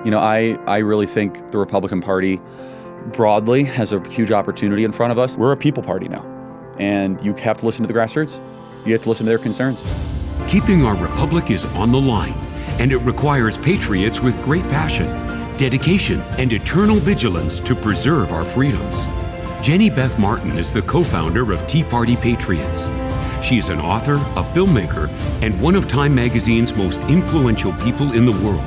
I really think the Republican Party broadly has a huge opportunity in front of us. We're a people party now, and you have to listen to the grassroots. You have to listen to their concerns. Keeping our republic is on the line, and it requires patriots with great passion, dedication, and eternal vigilance to preserve our freedoms. Jenny Beth Martin is the co-founder of Tea Party Patriots. She's an author, a filmmaker, and one of Time Magazine's most influential people in the world.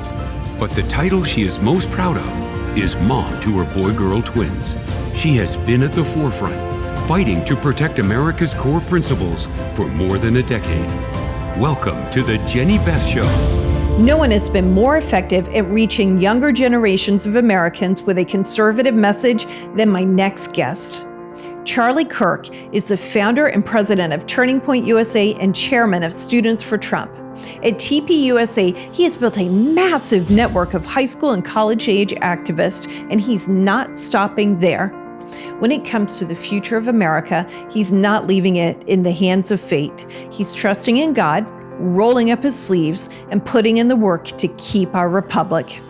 But the title she is most proud of is mom to her boy-girl twins. She has been at the forefront, fighting to protect America's core principles for more than a decade. Welcome to the Jenny Beth Show. No one has been more effective at reaching younger generations of Americans with a conservative message than my next guest. Charlie Kirk is the founder and president of Turning Point USA and chairman of Students for Trump. At TPUSA, he has built a massive network of high school and college-age activists, and he's not stopping there. When it comes to the future of America, he's not leaving it in the hands of fate. He's trusting in God, rolling up his sleeves, and putting in the work to keep our republic.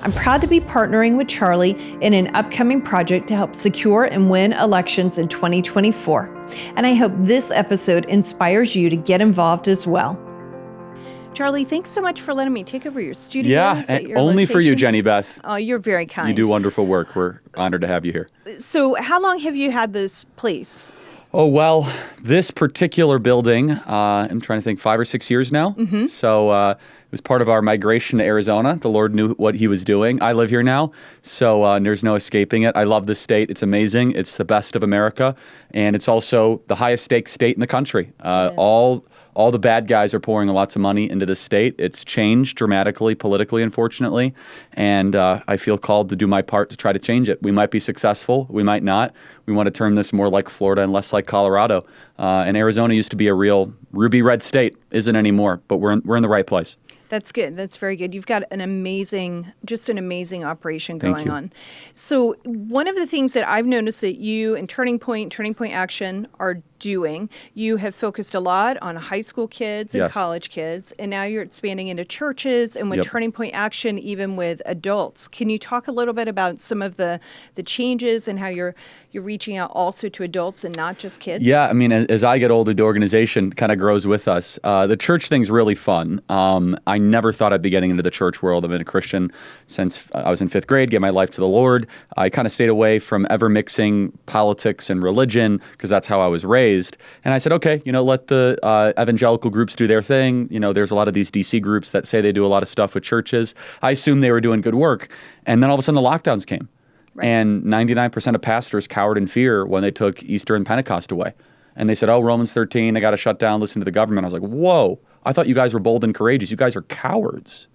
I'm proud to be partnering with Charlie in an upcoming project to help secure and win elections in 2024. And I hope this episode inspires you to get involved as well. Charlie, thanks so much for letting me take over your studios. Yeah, at your only location. for you, Jenny Beth. Oh, you're very kind. You do wonderful work. We're honored to have you here. So how long have you had this place? Oh, well, this particular building, I'm trying to think, 5 or 6 years now. Mm-hmm. So it was part of our migration to Arizona. The Lord knew what he was doing. I live here now, so there's no escaping it. I love this state. It's amazing. It's the best of America, and it's also the highest stakes state in the country. All the bad guys are pouring lots of money into this state. It's changed dramatically politically, unfortunately, and I feel called to do my part to try to change it. We might be successful. We might not. We want to turn this more like Florida and less like Colorado. And Arizona used to be a real ruby red state. Isn't anymore, but we're in the right place. That's good. That's very good. You've got an amazing operation Thank going you. on. So one of the things that I've noticed that you and Turning Point Action are doing, you have focused a lot on high school kids and Yes. college kids, and now you're expanding into churches and with Yep. Turning Point Action, even with adults. Can you talk a little bit about some of the changes and how you're reaching out also to adults and not just kids? Yeah, I mean, as I get older, the organization kind of grows with us. The church thing's really fun. I never thought I'd be getting into the church world. I've been a Christian since I was in 5th grade, gave my life to the Lord. I kind of stayed away from ever mixing politics and religion because that's how I was raised. And I said, okay, let the evangelical groups do their thing. There's a lot of these DC groups that say they do a lot of stuff with churches. I assumed they were doing good work. And then all of a sudden the lockdowns came. Right. And 99% of pastors cowered in fear when they took Easter and Pentecost away. And they said, oh, Romans 13, I got to shut down, listen to the government. I was like, whoa, I thought you guys were bold and courageous. You guys are cowards.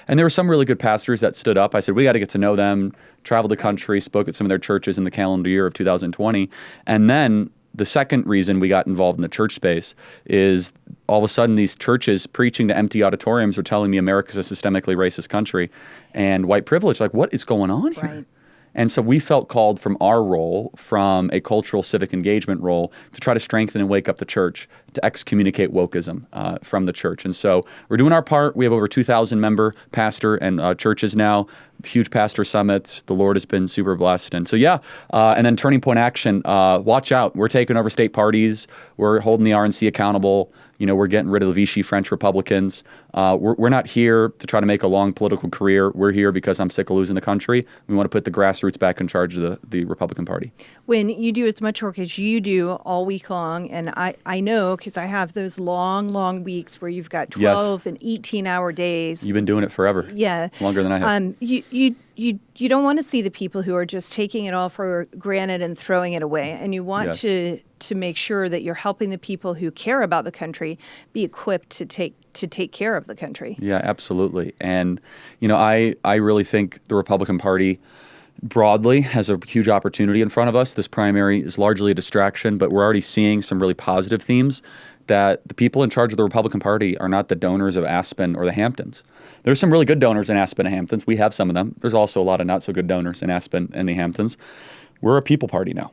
And there were some really good pastors that stood up. I said, we got to get to know them, traveled the country, spoke at some of their churches in the calendar year of 2020. And then the second reason we got involved in the church space is all of a sudden these churches preaching to empty auditoriums are telling me America's a systemically racist country and white privilege. Like, what is going on here? Right. And so we felt called from our role, from a cultural civic engagement role, to try to strengthen and wake up the church, to excommunicate wokeism from the church. And so we're doing our part. We have over 2,000 member pastor and churches now, huge pastor summits. The Lord has been super blessed. And so, and then Turning Point Action, watch out. We're taking over state parties. We're holding the RNC accountable. We're getting rid of the Vichy French Republicans. We're not here to try to make a long political career. We're here because I'm sick of losing the country. We want to put the grassroots back in charge of the Republican Party. When you do as much work as you do all week long, and I know because I have those long weeks where you've got 12 and 18-hour days. You've been doing it forever. Yeah. Longer than I have. You don't want to see the people who are just taking it all for granted and throwing it away. And you want to make sure that you're helping the people who care about the country be equipped to take care of the country. Yeah, absolutely. And, I really think the Republican Party broadly has a huge opportunity in front of us. This primary is largely a distraction, but we're already seeing some really positive themes that the people in charge of the Republican Party are not the donors of Aspen or the Hamptons. There's some really good donors in Aspen and Hamptons. We have some of them. There's also a lot of not so good donors in Aspen and the Hamptons. We're a people party now,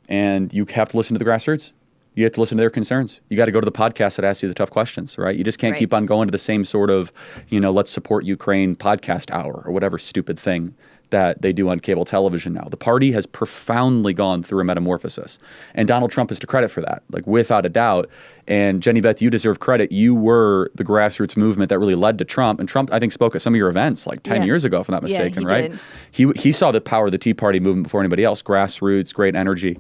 and you have to listen to the grassroots. You have to listen to their concerns. You got to go to the podcast that asks you the tough questions, right? You just can't keep on going to the same sort of, let's support Ukraine podcast hour or whatever stupid thing that they do on cable television now. The party has profoundly gone through a metamorphosis. And Donald Trump is to credit for that, like without a doubt. And Jenny Beth, you deserve credit. You were the grassroots movement that really led to Trump. And Trump, I think, spoke at some of your events like 10 years ago, if I'm not mistaken, right? Did. He saw the power of the Tea Party movement before anybody else, grassroots, great energy.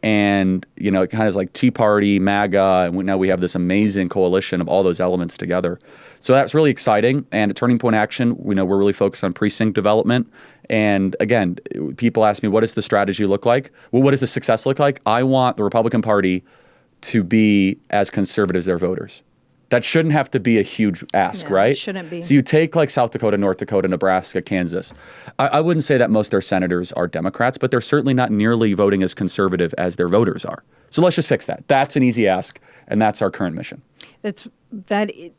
And, it kind of like Tea Party, MAGA, and now we have this amazing coalition of all those elements together. So that's really exciting. And at Turning Point Action, we're really focused on precinct development. And again, people ask me, what does the strategy look like? Well, what does the success look like? I want the Republican Party to be as conservative as their voters. That shouldn't have to be a huge ask, right? It shouldn't be. So you take like South Dakota, North Dakota, Nebraska, Kansas. I wouldn't say that most of their senators are Democrats, but they're certainly not nearly voting as conservative as their voters are. So let's just fix that. That's an easy ask, and that's our current mission. It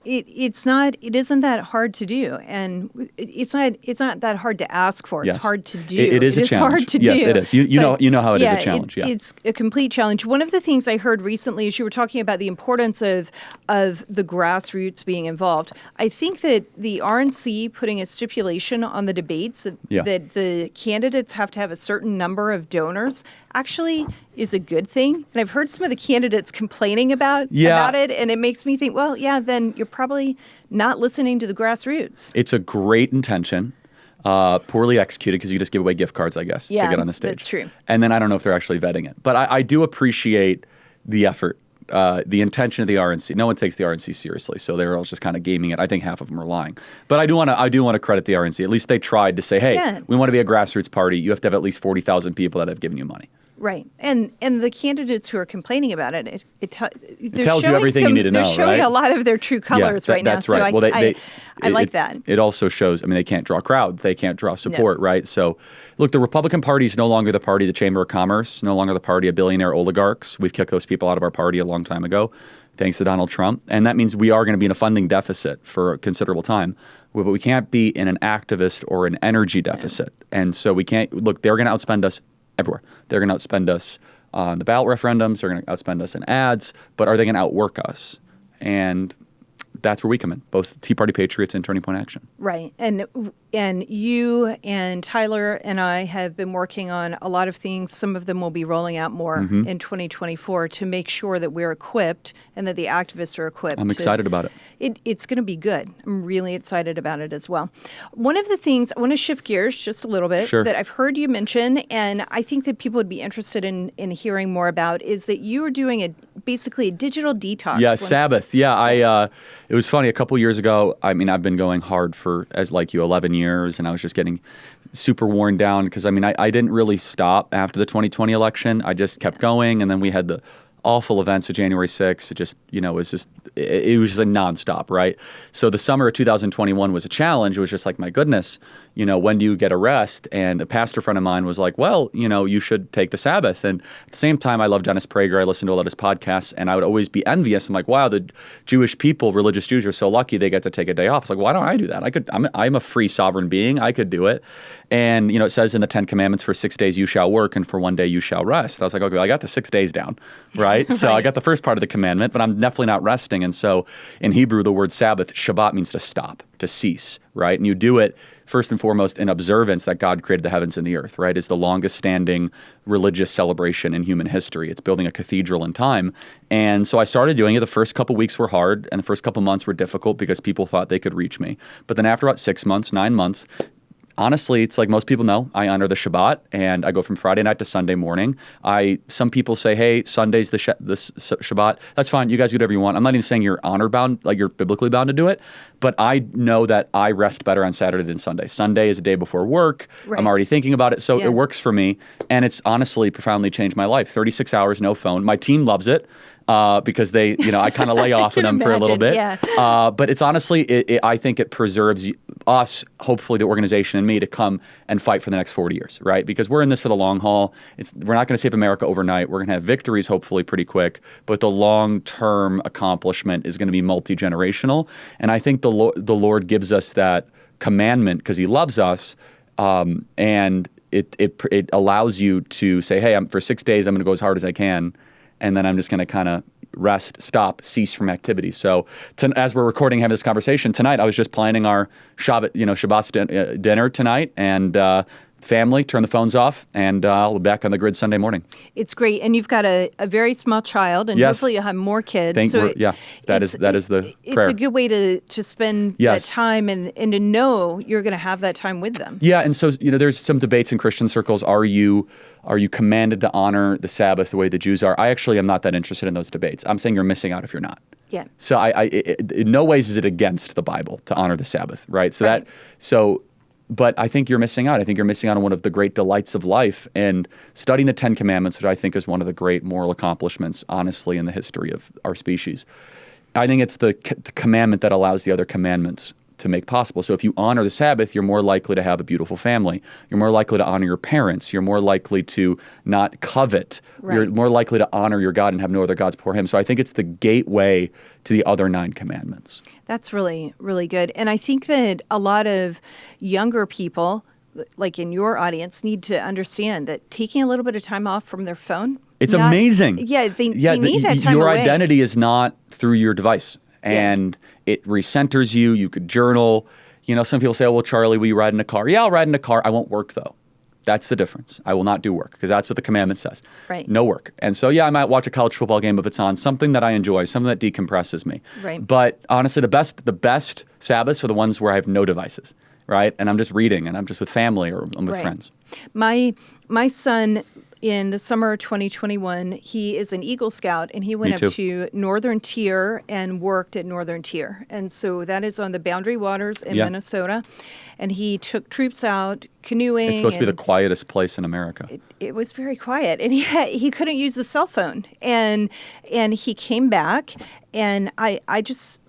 isn't that hard to do, and it's not that hard to ask for. It's hard to do. It is a challenge. Hard to do. Yes, it is. You know how it is a challenge. It's a complete challenge. One of the things I heard recently is you were talking about the importance of the grassroots being involved. I think that the RNC putting a stipulation on the debates that the candidates have to have a certain number of donors actually is a good thing. And I've heard some of the candidates complaining about it, and it makes me think, well, then you're probably not listening to the grassroots. It's a great intention, poorly executed because you just give away gift cards, I guess, to get on the stage. That's true. And then I don't know if they're actually vetting it. But I do appreciate the effort, the intention of the RNC. No one takes the RNC seriously, so they're all just kind of gaming it. I think half of them are lying. But I do want to credit the RNC. At least they tried to say, hey, we want to be a grassroots party. You have to have at least 40,000 people that have given you money. Right. And the candidates who are complaining about it, it tells you everything you need to know, right? They're showing a lot of their true colors right now. That's right. So I like that. It also shows, they can't draw crowds. They can't draw support, right? So, look, the Republican Party is no longer the party of the Chamber of Commerce, no longer the party of billionaire oligarchs. We've kicked those people out of our party a long time ago, thanks to Donald Trump. And that means we are going to be in a funding deficit for a considerable time. But we can't be in an activist or an energy deficit. And so we can't, look, they're going to outspend us everywhere. They're going to outspend us on the ballot referendums. They're going to outspend us in ads. But are they going to outwork us? And that's where we come in, both Tea Party Patriots and Turning Point Action. Right. And you and Tyler and I have been working on a lot of things. Some of them will be rolling out more in 2024 to make sure that we're equipped and that the activists are equipped. I'm excited about it. It's going to be good. I'm really excited about it as well. One of the things, I want to shift gears just a little bit, that I've heard you mention, and I think that people would be interested in hearing more about, is that you are doing basically a digital detox. Yeah, Sabbath. Yeah, it was funny. A couple years ago, I've been going hard for, as like you, 11 years, and I was just getting super worn down because, I didn't really stop after the 2020 election. I just kept going, and then we had the awful events of January 6th. It just, it was just a nonstop, right? So the summer of 2021 was a challenge. It was just like, my goodness, when do you get a rest? And a pastor friend of mine was like, well, you should take the Sabbath. And at the same time, I love Dennis Prager. I listened to a lot of his podcasts, and I would always be envious. I'm like, wow, the Jewish people, religious Jews, are so lucky they get to take a day off. It's like, why don't I do that? I'm a free sovereign being. I could do it. And, it says in the 10 Commandments, for 6 days you shall work, and for 1 day you shall rest. I was like, okay, I got the 6 days down, right? So I got the first part of the commandment, but I'm definitely not resting. And so in Hebrew, the word Sabbath, Shabbat, means to stop, to cease, right? And you do it first and foremost in observance that God created the heavens and the earth, right? It's the longest standing religious celebration in human history. It's building a cathedral in time. And so I started doing it. The first couple weeks were hard, and the first couple months were difficult because people thought they could reach me. But then after about 6 months, 9 months, honestly, it's like most people know, I honor the Shabbat, and I go from Friday night to Sunday morning. Some people say, hey, Sunday's the Shabbat. That's fine. You guys do whatever you want. I'm not even saying you're honor bound, like you're biblically bound to do it, but I know that I rest better on Saturday than Sunday. Sunday is a day before work. Right. I'm already thinking about it, so it works for me, and it's honestly profoundly changed my life. 36 hours, no phone. My team loves it. Because they, I kind of lay off of them for a little bit. Yeah. But it's honestly, I think it preserves us, hopefully the organization and me, to come and fight for the next 40 years, right? Because we're in this for the long haul. We're not going to save America overnight. We're going to have victories hopefully pretty quick, but the long-term accomplishment is going to be multi-generational. And I think the Lord gives us that commandment because he loves us, and it allows you to say, hey, for 6 days, I'm going to go as hard as I can. and then I'm just going to kind of rest, stop, cease from activity. So as we're recording, having this conversation tonight, I was just planning our Shabbat dinner tonight, and family, turn the phones off, and we'll be back on the grid Sunday morning. It's great. And you've got a very small child, and hopefully you'll have more kids. That is the prayer. It's a good way to spend that time and to know you're going to have that time with them. Yeah, and so there's some debates in Christian circles. Are you commanded to honor the Sabbath the way the Jews are? I actually am not that interested in those debates. I'm saying you're missing out if you're not. Yeah. So in no ways is it against the Bible to honor the Sabbath, right? But I think you're missing out. I think you're missing out on one of the great delights of life, and studying the Ten Commandments, which I think is one of the great moral accomplishments, honestly, in the history of our species. I think it's the commandment that allows the other commandments to make possible. So if you honor the Sabbath, you're more likely to have a beautiful family. You're more likely to honor your parents. You're more likely to not covet. Right. You're more likely to honor your God and have no other gods before him. So I think it's the gateway to the other 9 commandments. That's really, really good. And I think that a lot of younger people, like in your audience, need to understand that taking a little bit of time off from their phone. It's amazing. Yeah, they need that time Your away. identity is not through your device. And it recenters you. You could journal. Some people say, oh, well, Charlie, will you ride in a car? Yeah, I'll ride in a car. I won't work, though. That's the difference. I will not do work, because that's what the commandment says. Right. No work. And so, I might watch a college football game if it's on, something that I enjoy, something that decompresses me. Right. But honestly, the best Sabbaths are the ones where I have no devices, right? And I'm just reading, and I'm just with family, or I'm with friends. My son, in the summer of 2021, he is an Eagle Scout, and he went up to Northern Tier and worked at Northern Tier. And so that is on the Boundary Waters in Minnesota. And he took troops out canoeing. It's supposed to be the quietest place in America. It was very quiet. And he couldn't use the cell phone. And he came back, and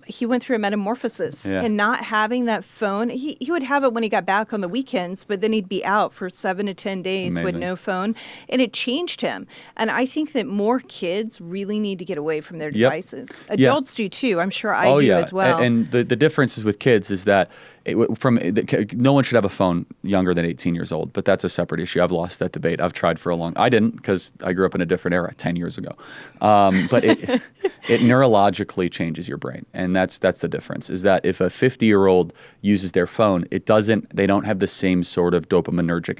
he went through a metamorphosis, and not having that phone. He would have it when he got back on the weekends, but then he'd be out for 7 to 10 days with no phone, and it changed him. And I think that more kids really need to get away from their devices. Adults do too. I'm sure I do as well. And the difference is with kids is that no one should have a phone younger than 18 years old, but that's a separate issue. I've lost that debate. I've tried for I didn't, because I grew up in a different era 10 years ago. But it neurologically changes your brain. And that's the difference, is that if a 50-year-old uses their phone, they don't have the same sort of dopaminergic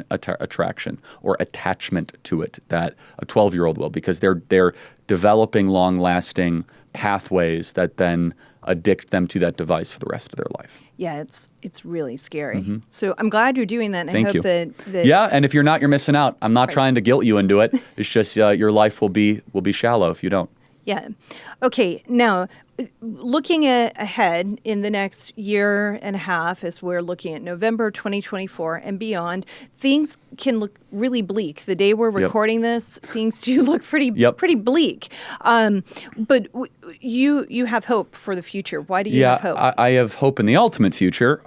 attraction or attachment to it that a 12-year-old will, because they're developing long-lasting pathways that then addict them to that device for the rest of their life. Yeah, it's really scary. Mm-hmm. So I'm glad you're doing that. And Thank I hope you. that and if you're not, you're missing out. I'm not trying to guilt you into it. It's just your life will be shallow if you don't. Yeah. Okay. Now, looking ahead in the next year and a half, as we're looking at November 2024 and beyond, things can look really bleak. The day we're recording this, things do look pretty bleak. But you have hope for the future. Why do you have hope? I have hope in the ultimate future.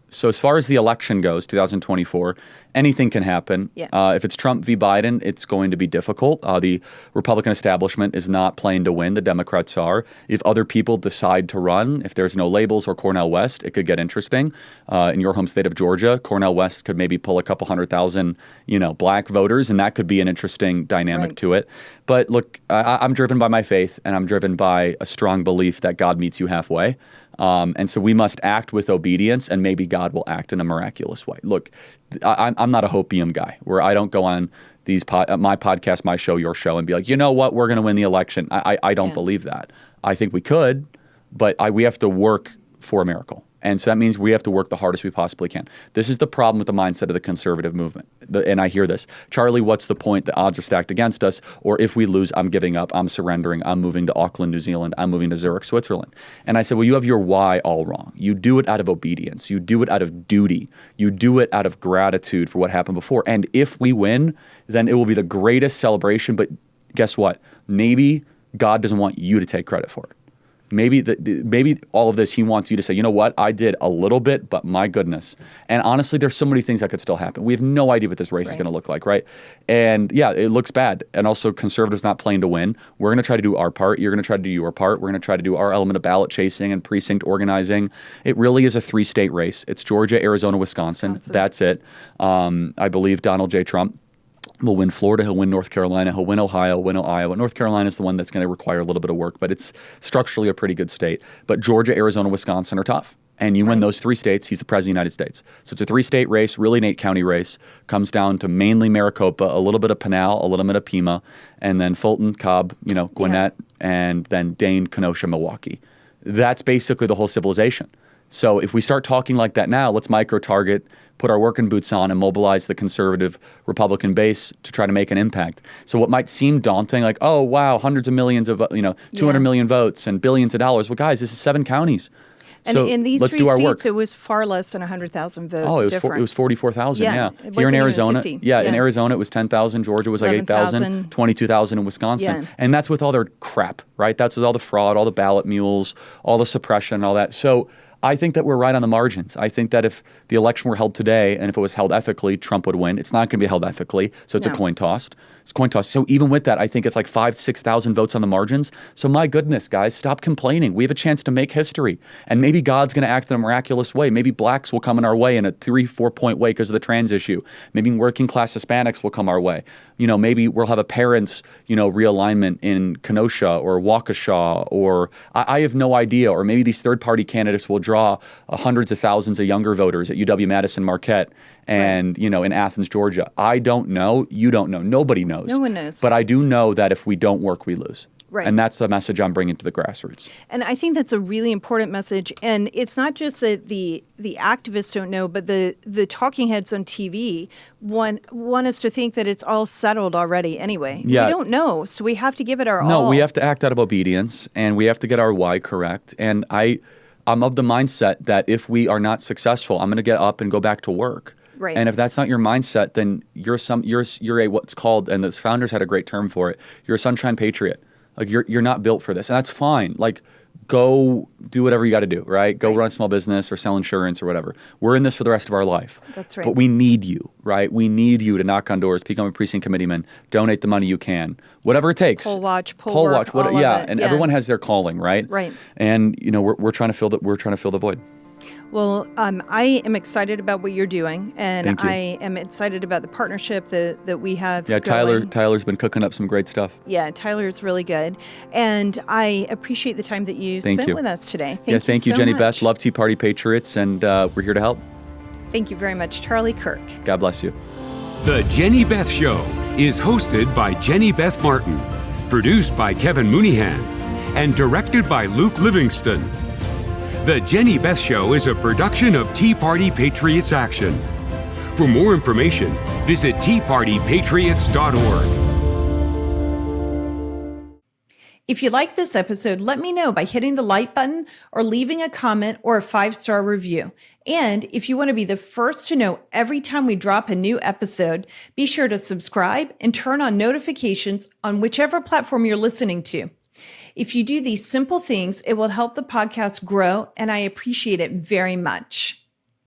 So as far as the election goes, 2024, anything can happen. Yeah. If it's Trump v. Biden, it's going to be difficult. The Republican establishment is not playing to win. The Democrats are. If other people decide to run, if there's no labels or Cornel West, it could get interesting. In your home state of Georgia, Cornel West could maybe pull a couple 100,000, black voters, and that could be an interesting dynamic to it. But look, I'm driven by my faith, and I'm driven by a strong belief that God meets you halfway. And so we must act with obedience, and maybe God will act in a miraculous way. Look, I'm not a hopium guy where I don't go on my podcast, my show, your show, and be like, you know what, we're going to win the election. I don't believe that. I think we could, but we have to work for a miracle. And so that means we have to work the hardest we possibly can. This is the problem with the mindset of the conservative movement. And I hear this, Charlie, what's the point? The odds are stacked against us. Or if we lose, I'm giving up. I'm surrendering. I'm moving to Auckland, New Zealand. I'm moving to Zurich, Switzerland. And I said, well, you have your why all wrong. You do it out of obedience. You do it out of duty. You do it out of gratitude for what happened before. And if we win, then it will be the greatest celebration. But guess what? Maybe God doesn't want you to take credit for it. Maybe all of this, he wants you to say, you know what, I did a little bit, but my goodness. And honestly, there's so many things that could still happen. We have no idea what this race is going to look like, right? And it looks bad. And also, conservatives not playing to win. We're going to try to do our part. You're going to try to do your part. We're going to try to do our element of ballot chasing and precinct organizing. It really is a 3-state race. It's Georgia, Arizona, Wisconsin. That's it. I believe Donald J. Trump He'll win Florida, he'll win North Carolina, he'll win Ohio, he'll win Iowa. North Carolina is the one that's going to require a little bit of work, but it's structurally a pretty good state. But Georgia, Arizona, Wisconsin are tough. And you win those 3 states, he's the president of the United States. So it's a 3-state race, really an 8-county race. Comes down to mainly Maricopa, a little bit of Pinal, a little bit of Pima, and then Fulton, Cobb, Gwinnett, and then Dane, Kenosha, Milwaukee. That's basically the whole civilization. So if we start talking like that now, let's micro-target, put our working boots on, and mobilize the conservative Republican base to try to make an impact. So what might seem daunting, like, oh, wow, hundreds of millions of, 200 million votes and billions of dollars. Well, guys, this is 7 counties. And so in these let's 3 do our states, work. it was far less than 100,000 vote Oh, it difference. was 44,000, yeah. It Here in wasn't even Arizona, 50. in Arizona it was 10,000. Georgia was like 8,000, 11,000. 22,000 in Wisconsin. Yeah. And that's with all their crap, right? That's with all the fraud, all the ballot mules, all the suppression, and all that. So I think that we're right on the margins. I think that if the election were held today and if it was held ethically, Trump would win. It's not going to be held ethically, so it's a coin toss. It's a coin toss. So even with that, I think it's like 5,000 to 6,000 votes on the margins. So my goodness, guys, stop complaining. We have a chance to make history. And maybe God's going to act in a miraculous way. Maybe blacks will come in our way in a 3-4 point way because of the trans issue. Maybe working class Hispanics will come our way. Maybe we'll have a parents, realignment in Kenosha or Waukesha, or I have no idea. Or maybe these third-party candidates will draw hundreds of thousands of younger voters at UW-Madison Marquette and, in Athens, Georgia. I don't know. You don't know. Nobody knows. No one knows. But I do know that if we don't work, we lose. Right. And that's the message I'm bringing to the grassroots. And I think that's a really important message. And it's not just that the activists don't know, but the talking heads on TV want us to think that it's all settled already anyway. Yeah. We don't know, so we have to give it our all. No, we have to act out of obedience, and we have to get our why correct. And I'm of the mindset that if we are not successful, I'm going to get up and go back to work. Right. And if that's not your mindset, then you're a what's called, and the founders had a great term for it, you're a Sunshine Patriot. Like you're not built for this, and that's fine. Like go do whatever you got to do, right? Go run a small business or sell insurance or whatever. We're in this for the rest of our life. That's right. But we need you, right? We need you to knock on doors, become a precinct committeeman, donate the money you can, whatever it takes. Poll watch, poll work, all of it. And everyone has their calling, right? Right. And we're trying to fill the void. Well, I am excited about what you're doing, and Thank you. I am excited about the partnership that we have. Yeah, going. Tyler's been cooking up some great stuff. Yeah, Tyler's really good, and I appreciate the time that you spent with us today. Thank you, so Jenny much. Beth. Love Tea Party Patriots, and we're here to help. Thank you very much, Charlie Kirk. God bless you. The Jenny Beth Show is hosted by Jenny Beth Martin, produced by Kevin Mooneyhan, and directed by Luke Livingston. The Jenny Beth Show is a production of Tea Party Patriots Action. For more information, visit teapartypatriots.org. If you like this episode, let me know by hitting the like button or leaving a comment or a 5-star review. And if you want to be the first to know every time we drop a new episode, be sure to subscribe and turn on notifications on whichever platform you're listening to. If you do these simple things, it will help the podcast grow, and I appreciate it very much.